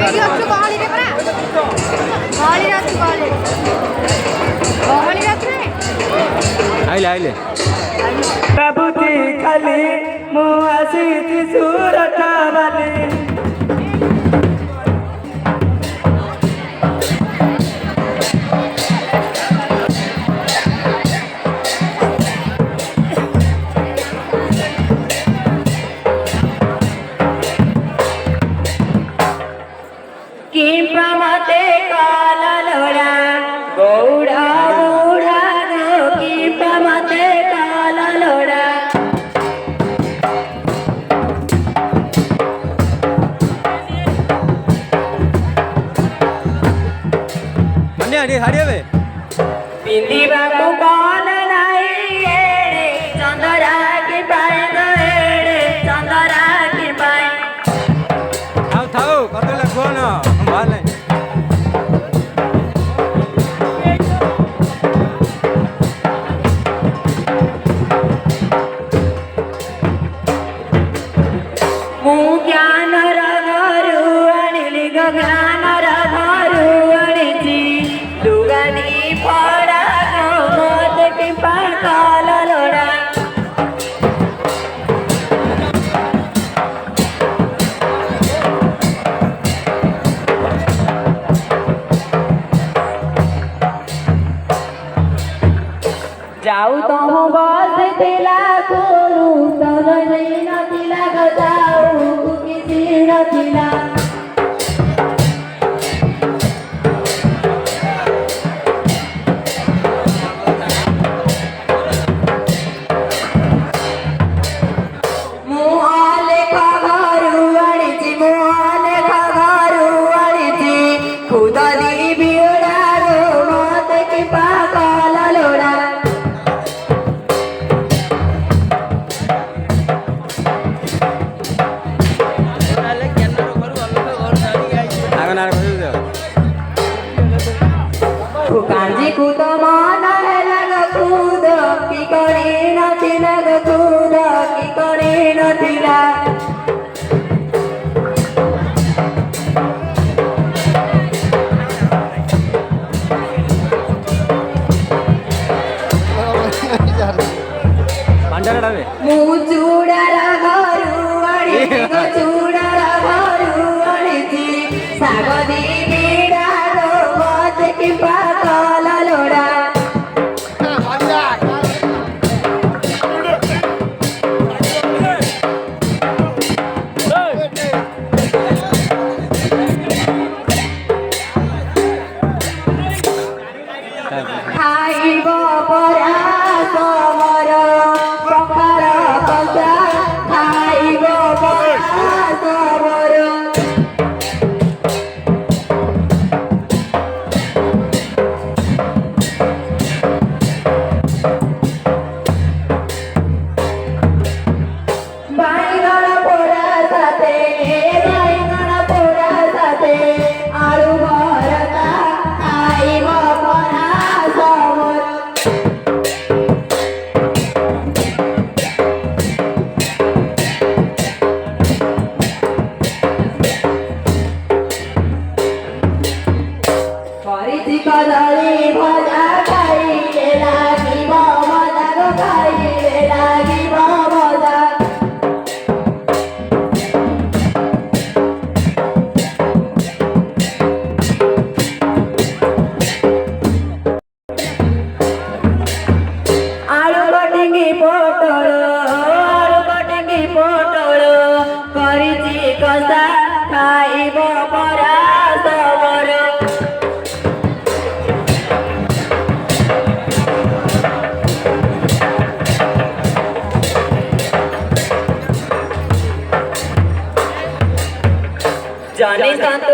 ଏଇଠି ଅଛୁ ଗହଳିରେ ପରା ଗହଳିରେ ଅଛୁ ଗହଳିରେ ଅଛୁ ଆଇଲେ ବାବୁତି ଖାଲି ମୁଁ ଆସିଛି ସୁରଟ ବାଲି मते काला लोड़ा गौड़ा बूढ़ा की मते काला लोड़ा मन्ने हड़ी हड़ी बे बिंदी बाबू कौन नहीं एड़े चंदरा की पाए गएड़े चंदरा की पाए थाओ कत लगो ना भाले ज्ञान रघरु अणिली ज्ञान रघरु अणिची दुगानी पड़ा मत की पाकाल लोड़ा जाऊ तो हूँ बस दिला कोरू तब नहीं न दिला गजाऊ किसी न दिला मुहाले खगरू अणिची मुहाले खगरू अणिची खुदली बिड़ा रो मत की पाकाल लोड़ा कांजी कूद मान है लग कूद की करी नथी लग कूद की करी नथिला मुँह चूड़ा घरू अड़ी चूड़ा घरू अड़ी सागदी बीड़ा रो मत की पाकाल लोड़ा खाइब परा समर प्रकार कसा खाइब परा समर बाईगण पोड़ा साथे बाईगण पोड़ा साथे आलू भरता खाइब परा समर परिची कदली भजा खाइले लागिब मजा गो खाइले लागिब मजा आलू कटिंगी पोटल परिची कसा खाइब परा समर जनी संत